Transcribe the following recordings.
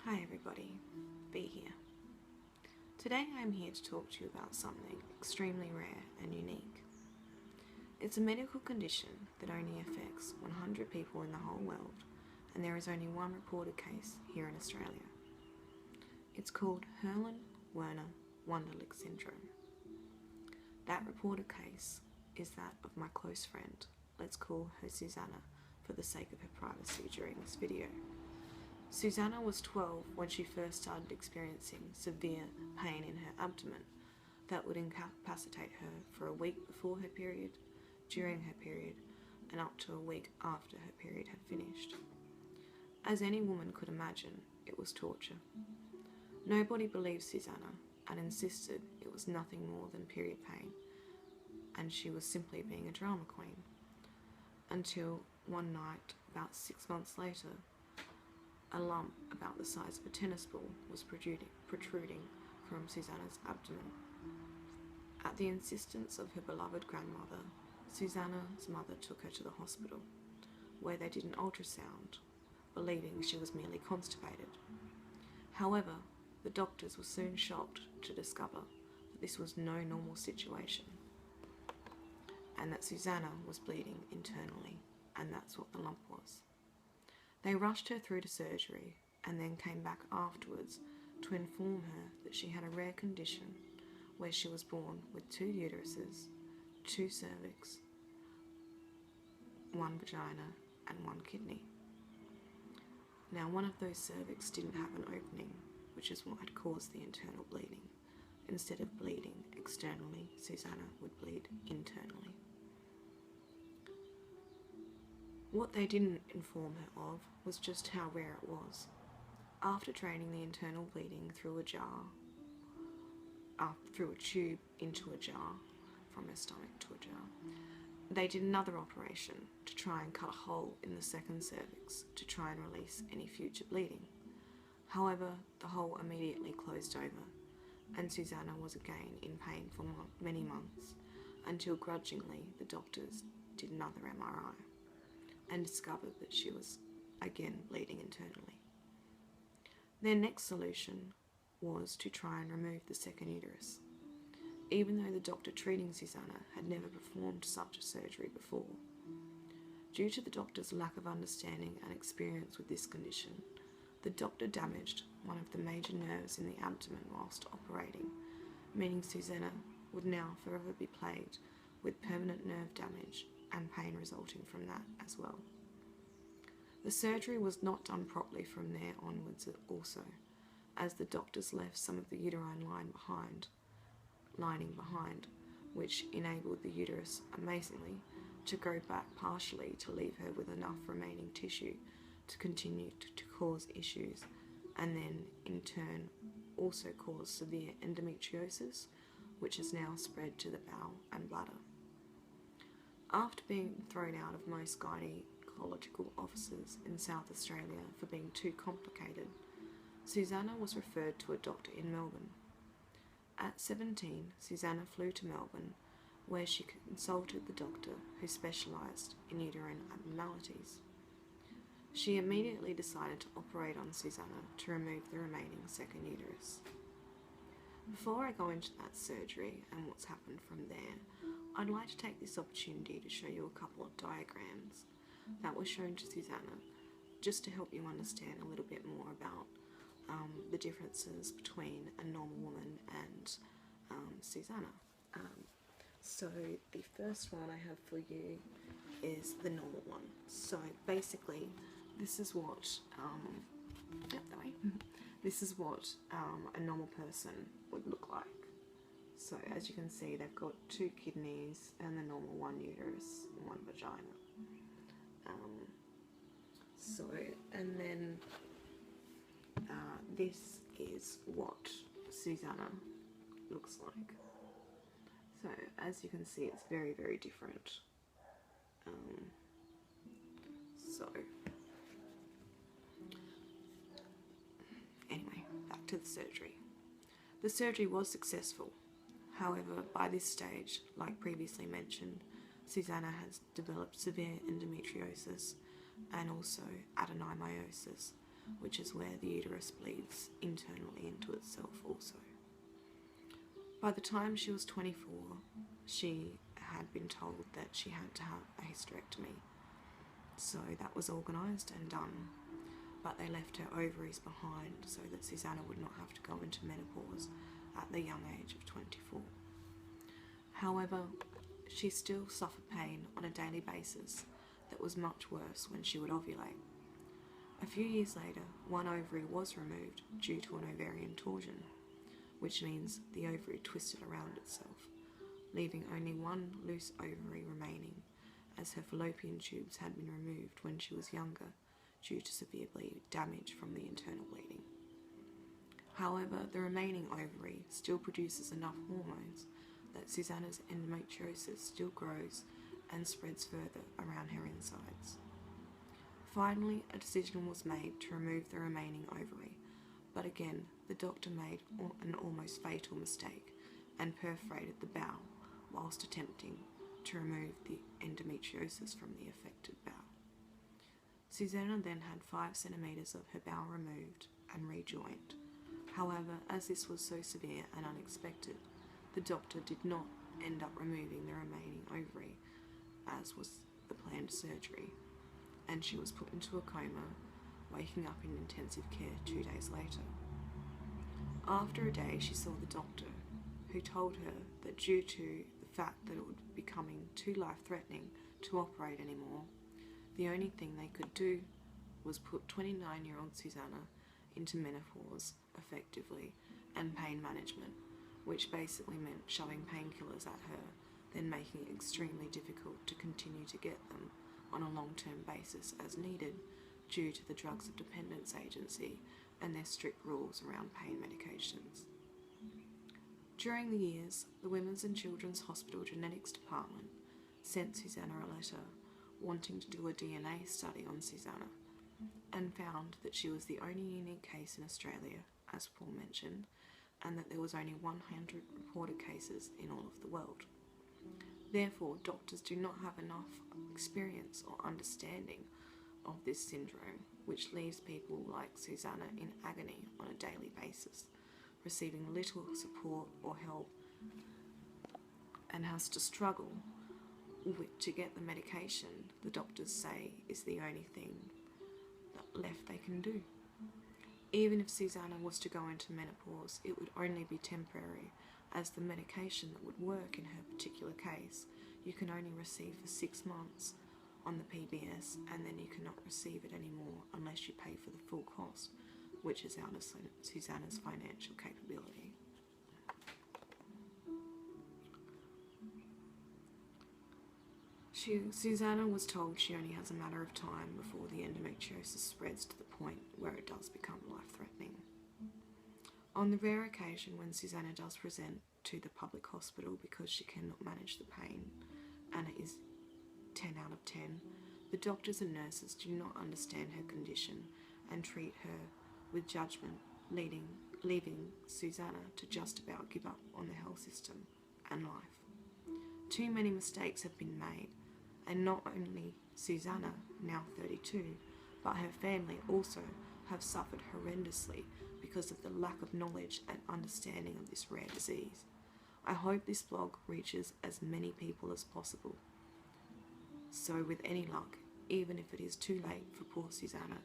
Hi everybody, B here. Today I'm here to talk to you about something extremely rare and unique. It's a medical condition that only affects 100 people in the whole world, and there is only one reported case here in Australia. It's called Herlyn Werner Wounderlich Syndrome. That reported case is that of my close friend. Let's call her Susanna for the sake of her privacy during this video. Susanna was 12 when she first started experiencing severe pain in her abdomen that would incapacitate her for a week before her period, during her period, and up to a week after her period had finished. As any woman could imagine, it was torture. Nobody believed Susanna and insisted it was nothing more than period pain, and she was simply being a drama queen. Until one night, about 6 months later, a lump about the size of a tennis ball was protruding from Susanna's abdomen. At the insistence of her beloved grandmother, Susanna's mother took her to the hospital, where they did an ultrasound, believing she was merely constipated. However, the doctors were soon shocked to discover that this was no normal situation, and that Susanna was bleeding internally, and that's what the lump was. They rushed her through to surgery and then came back afterwards to inform her that she had a rare condition where she was born with 2 uteruses, 2 cervix, 1 vagina and 1 kidney. Now, one of those cervix didn't have an opening, which is what had caused the internal bleeding. Instead of bleeding externally, Susanna would bleed internally. What they didn't inform her of was just how rare it was. After draining the internal bleeding through a tube into a jar, from her stomach to a jar, they did another operation to try and cut a hole in the second cervix to try and release any future bleeding. However, the hole immediately closed over, and Susanna was again in pain for many months, until grudgingly the doctors did another MRI and discovered that she was again bleeding internally. Their next solution was to try and remove the second uterus, even though the doctor treating Susanna had never performed such a surgery before. Due to the doctor's lack of understanding and experience with this condition, the doctor damaged one of the major nerves in the abdomen whilst operating, meaning Susanna would now forever be plagued with permanent nerve damage and pain resulting from that as well. The surgery was not done properly from there onwards also, as the doctors left some of the uterine lining behind, which enabled the uterus, amazingly, to grow back partially to leave her with enough remaining tissue to continue to cause issues, and then in turn also cause severe endometriosis, which has now spread to the bowel and bladder. After being thrown out of most gynecological offices in South Australia for being too complicated, Susanna was referred to a doctor in Melbourne. At 17, Susanna flew to Melbourne, where she consulted the doctor who specialised in uterine abnormalities. She immediately decided to operate on Susanna to remove the remaining second uterus. Before I go into that surgery and what's happened from there, I'd like to take this opportunity to show you a couple of diagrams that were shown to Susanna, just to help you understand a little bit more about the differences between a normal woman and Susanna. So the first one I have for you is the normal one. So basically, this is what this is what a normal person would look like. So as you can see, they've got 2 kidneys and the normal 1 uterus and 1 vagina. And then this is what Susanna looks like. So as you can see, it's very, very different. Anyway, back to the surgery. The surgery was successful. However, by this stage, like previously mentioned, Susanna has developed severe endometriosis and also adenomyosis, which is where the uterus bleeds internally into itself also. By the time she was 24, she had been told that she had to have a hysterectomy. So that was organised and done, but they left her ovaries behind so that Susanna would not have to go into menopause at the young age of 24. However, she still suffered pain on a daily basis that was much worse when she would ovulate. A few years later, one ovary was removed due to an ovarian torsion, which means the ovary twisted around itself, leaving only one loose ovary remaining, as her fallopian tubes had been removed when she was younger due to severe damage from the internal bleeding. However, the remaining ovary still produces enough hormones that Susanna's endometriosis still grows and spreads further around her insides. Finally, a decision was made to remove the remaining ovary, but again, the doctor made an almost fatal mistake and perforated the bowel whilst attempting to remove the endometriosis from the affected bowel. Susanna then had 5 centimetres of her bowel removed and rejoined. However, as this was so severe and unexpected, the doctor did not end up removing the remaining ovary, as was the planned surgery, and she was put into a coma, waking up in intensive care 2 days later. After a day, she saw the doctor, who told her that due to the fact that it would be becoming too life-threatening to operate anymore, the only thing they could do was put 29-year-old Susanna into menopause effectively and pain management, which basically meant shoving painkillers at her, then making it extremely difficult to continue to get them on a long-term basis as needed due to the Drugs of Dependence Agency and their strict rules around pain medications. During the years, the Women's and Children's Hospital Genetics Department sent Susanna a letter wanting to do a DNA study on Susanna and found that she was the only unique case in Australia, as Paul mentioned, and that there was only 100 reported cases in all of the world. Therefore, doctors do not have enough experience or understanding of this syndrome, which leaves people like Susanna in agony on a daily basis, receiving little support or help, and has to struggle to get the medication the doctors say is the only thing left they can do. Even if Susanna was to go into menopause, it would only be temporary, as the medication that would work in her particular case you can only receive for 6 months on the PBS, and then you cannot receive it anymore unless you pay for the full cost, which is out of Susanna's financial capability. Susanna was told she only has a matter of time before the endometriosis spreads to the point where it does become life-threatening. On the rare occasion when Susanna does present to the public hospital because she cannot manage the pain, and it is 10 out of 10, the doctors and nurses do not understand her condition and treat her with judgment, leaving Susanna to just about give up on the health system and life. Too many mistakes have been made, and not only Susanna, now 32, but her family also have suffered horrendously because of the lack of knowledge and understanding of this rare disease. I hope this blog reaches as many people as possible. So with any luck, even if it is too late for poor Susanna,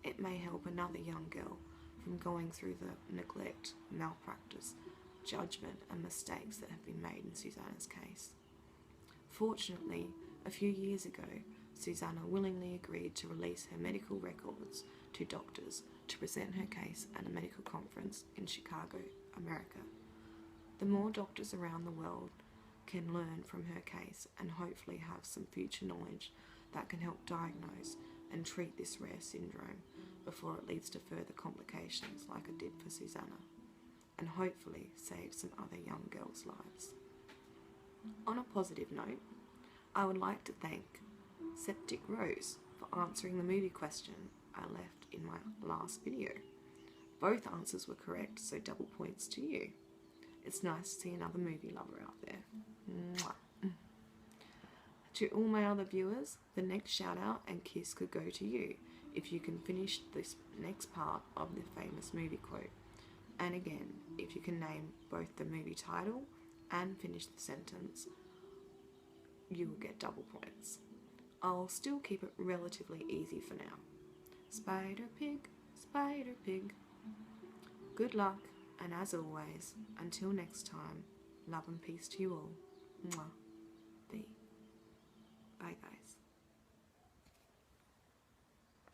it may help another young girl from going through the neglect, malpractice, judgment and mistakes that have been made in Susanna's case. Fortunately, a few years ago, Susanna willingly agreed to release her medical records to doctors to present her case at a medical conference in Chicago, America. The more doctors around the world can learn from her case and hopefully have some future knowledge that can help diagnose and treat this rare syndrome before it leads to further complications like it did for Susanna, and hopefully save some other young girls' lives. On a positive note, I would like to thank Septic Rose for answering the movie question I left in my last video. Both answers were correct, so double points to you. It's nice to see another movie lover out there. Mwah. To all my other viewers, the next shout out and kiss could go to you if you can finish this next part of the famous movie quote. And again, if you can name both the movie title and finish the sentence, you will get double points. I'll still keep it relatively easy for now. Spider pig, spider pig. Good luck, and as always, until next time, love and peace to you all. Mwah. B. Bye guys.